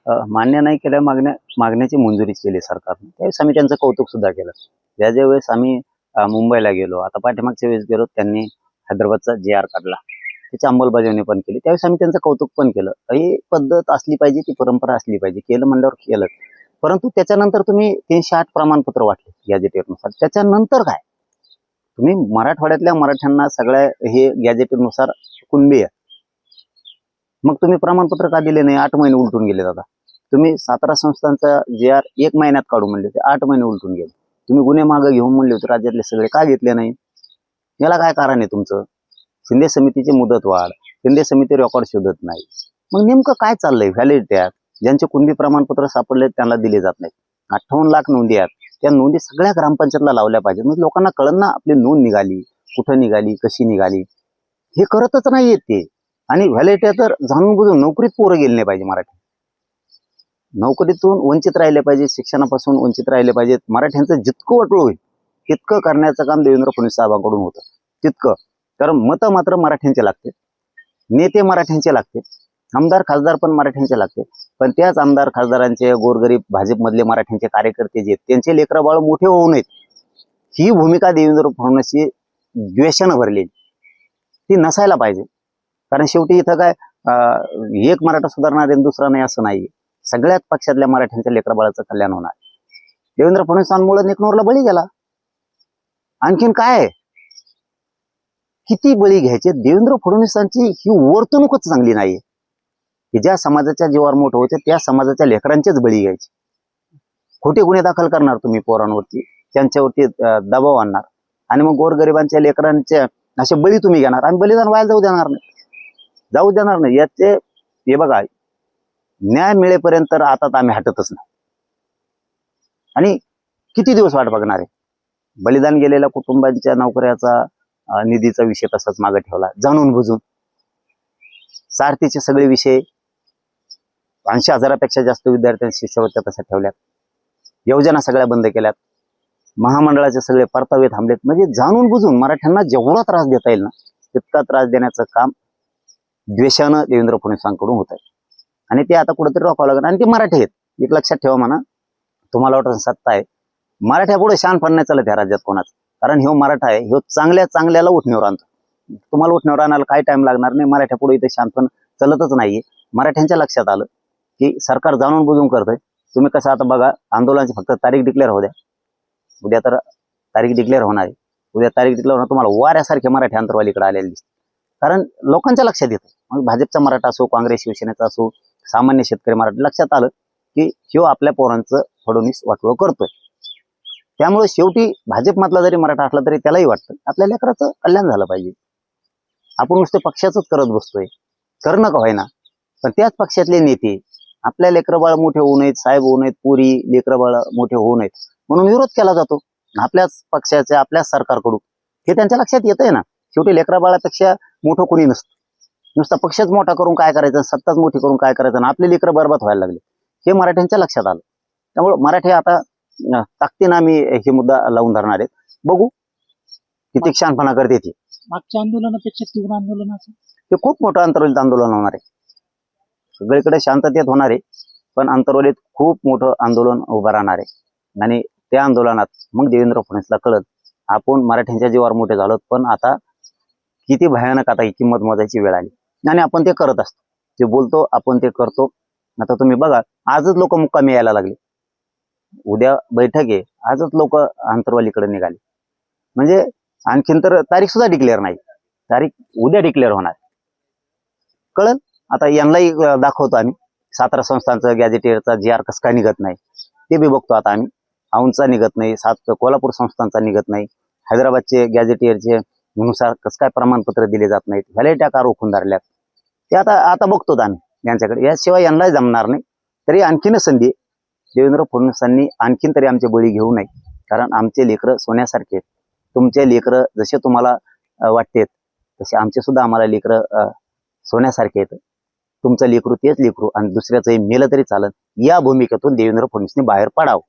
मान्य नाही केल्या मागण्याची मंजुरी केली सरकारने, त्यावेळेस आम्ही त्यांचं कौतुक सुद्धा केलं. ज्यावेळेस आम्ही मुंबईला गेलो, आता पाठीमागच्या वेळेस गेलो, त्यांनी हैदराबादचा JR काढला, त्याची अंमलबजावणी पण केली, त्यावेळेस आम्ही त्यांचं कौतुक पण केलं. ही पद्धत असली पाहिजे, ती परंपरा असली पाहिजे, केलं म्हणल्यावर केलं. परंतु त्याच्यानंतर तुम्ही 308 प्रमाणपत्र वाटले गॅजेटेडनुसार, त्याच्यानंतर काय? तुम्ही मराठवाड्यातल्या मराठ्यांना सगळ्या हे गॅजेटेडनुसार कुणबी आहे, मग तुम्ही प्रमाणपत्र का दिले नाही? 8 महिने उलटून गेले दादा. तुम्ही 17 संस्थांचा JR 1 महिन्यात काढू म्हणले होते, 8 महिने उलटून गेले. तुम्ही गुन्हे मागे घेऊन म्हणले होते राज्यातले सगळे, का घेतले नाही? याला काय कारण आहे तुमचं? शिंदे समितीची मुदत वाढ, शिंदे समिती रेकॉर्ड शोधत नाही. मग नेमकं काय चाललंय? व्हॅलिडिटी ऍक्ट, ज्यांचे कुणबी प्रमाणपत्र सापडले त्यांना दिले जात नाही. 58 लाख नोंदी आहेत, त्या नोंदी सगळ्या ग्रामपंचायतला लावल्या पाहिजेत. म्हणजे लोकांना कळलं ना आपली नोंद निघाली, कुठं निघाली, कशी निघाली. हे करतच नाहीयेत ते. आणि व्हॅलिडिटी तर जाणून बुजून नोकरीत पोरं गेले नाही पाहिजे. मराठी नोकरीतून वंचित राहिले पाहिजे, शिक्षणापासून वंचित राहिले पाहिजेत. मराठ्यांचं जितकं वाटलं होईल तितकं करण्याचं काम देवेंद्र फडणवीस साहेबांकडून होतं, तितकं. कारण मतं मात्र मराठ्यांचे लागते, नेते मराठ्यांचे लागते, आमदार खासदार पण मराठ्यांचे लागते. पण त्याच आमदार खासदारांचे गोरगरीब भाजपमधले मराठ्यांचे कार्यकर्ते जे त्यांचे लेकरं बाळ मोठे होऊ नयेत, ही भूमिका देवेंद्र फडणवीसची द्वेषानं भरलेली, ती नसायला पाहिजे. कारण शेवटी इथं काय एक मराठा सुधारणार आहे दुसरा नाही असं नाही. सगळ्याच पक्षातल्या मराठ्यांच्या लेकराबाळाचं कल्याण होणार. देवेंद्र फडणवीसांमुळे निकनूरला बळी गेला, आणखीन काय? किती बळी घ्यायचे? देवेंद्र फडणवीसांची ही वर्तणूकच चांगली नाहीये की ज्या समाजाच्या जीवावर मोठं होते त्या समाजाच्या लेकरांचेच बळी घ्यायचे. खोटे गुन्हे दाखल करणार तुम्ही पोरांवरती, त्यांच्यावरती दबाव आणणार, आणि मग गोरगरिबांच्या लेकरांचे असे बळी तुम्ही घेणार. आम्ही बलिदान व्हायला जाऊ देणार नाही. याचे हे बघा, न्याय मिळेपर्यंत तर आता आम्ही हटतच नाही. आणि किती दिवस वाट बघणार आहे? बलिदान गेलेल्या कुटुंबांच्या नोकऱ्याचा निधीचा विषय तसाच मागे ठेवला, जाणून बुजून. सारथीचे सगळे विषय 80,000पेक्षा जास्त विद्यार्थ्यांच्या शिष्यवृत्त्या तशा ठेवल्यात, योजना सगळ्या बंद केल्यात, महामंडळाचे सगळे परतावे थांबलेत. म्हणजे जाणून बुजून मराठ्यांना जेवढा त्रास देता येईल ना तितका त्रास देण्याचं काम द्वेषानं देवेंद्र फडणवीसांकडून होत आहे. आणि ते आता कुठेतरी रोखावं लागेल. आणि ते मराठी आहेत, एक लक्षात ठेवा म्हणा. तुम्हाला वाटतं सत्ता आहे, मराठ्या पुढे शानपण नाही चालत ह्या राज्यात कोणाचं. कारण ह्यो मराठा आहे, ह्यो चांगल्याला उठण्यावर आणतो. तुम्हाला उठण्यावर आणायला काय टाइम लागणार नाही. मराठ्या पुढे इथे शानपण चलतच नाहीये. मराठ्यांच्या लक्षात आलं की सरकार जाणून बुजून करतंय. तुम्ही कसं आता बघा, आंदोलनाची फक्त तारीख डिक्लेअर होऊ द्या, उद्या तर तारीख डिक्लेअर होणार आहे. उद्या तारीख डिक्लेअर होणार, तुम्हाला वाऱ्यासारखे मराठी अंतरवालीकडे आलेले दिसते. कारण लोकांच्या लक्षात येतं, मग भाजपचा मराठा असो, काँग्रेस शिवसेनेचा असो, सामान्य शेतकरी मराठा, लक्षात आलं की ह्यो आपल्या पोरांचं फडणवीस वाटोळं करतोय. त्यामुळे शेवटी भाजपमधला जरी मराठा असला तरी त्यालाही वाटतं आपल्या लेकराचं कल्याण झालं पाहिजे. आपण नुसते पक्षाचंच करत बसतोय, करणं का होईना. पण त्याच पक्षातले नेते आपल्या लेकरबाळ मोठे होऊ नयेत, साहेब होऊ नयेत, पुरी लेकरबाळ मोठे होऊ नयेत म्हणून विरोध केला जातो आपल्याच पक्षाच्या, आपल्याच सरकारकडून. हे त्यांच्या लक्षात येतंय ना. शेवटी लेकराबाळापेक्षा मोठं कोणी नसतं. नुसता पक्षच मोठा करून काय करायचं, सत्ताच मोठी करून काय करायचं, आणि आपले लेकरं बरबाद व्हायला लागले, हे मराठ्यांच्या लक्षात आलं. त्यामुळे मराठी आता ताकदीनं आम्ही हे मुद्दा लावून धरणार आहेत. बघू किती शहाणपणा करते ती. मागच्या आंदोलनापेक्षा तीव्र आंदोलन हे खूप मोठं आंतरवलीत आंदोलन होणार आहे. सगळीकडे शांततेत होणार आहे, पण आंतरवलीत खूप मोठं आंदोलन उभं राहणार आहे. आणि त्या आंदोलनात मग देवेंद्र फडणवीसला कळत आपण मराठ्यांच्या जीवावर मोठे झालो, पण आता किती भयानक आता ही किंमत मोजायची वेळ आली. आणि आपण ते करत असतो, जे बोलतो आपण ते करतो. आता तुम्ही बघा, आजच लोक मुक्कामी यायला लागले. उद्या बैठक आहे, आजच लोक आंतरवालीकडे निघाले. म्हणजे आणखीन तर तारीख सुद्धा डिक्लेअर नाही, तारीख उद्या डिक्लेअर होणार. कळल आता. यांनाही दाखवतो आम्ही 17 संस्थांचं गॅजेटियरचा JR कसं काय निघत नाही ते बी बघतो आता आम्ही. औंधचा निघत नाही, 7 कोल्हापूर संस्थांचा निघत नाही, हैदराबादचे गॅजेटियरचे नुसार कसं काय प्रमाणपत्र दिले जात नाहीत, व्हॅलिडिटी का रोखून धरल्यात, ते आता बघतो आम्ही यांच्याकडे. याशिवाय यांनाही जमणार नाही. तरी आणखीन संधी देवेंद्र फडणवीसांनी आणखीन तरी आमचे बळी घेऊ नये. कारण आमचे लेकरं सोन्यासारखे आहेत. तुमचे लेकरं जसे तुम्हाला वाटतेत तसे आमचे सुद्धा आम्हाला लेकरं सोन्यासारखे आहेत. तुमचं लेकरू तेच लेकरू, आणि दुसऱ्याचं मेलं तरी चालत, या भूमिकेतून देवेंद्र फडणवीसने बाहेर पडावं.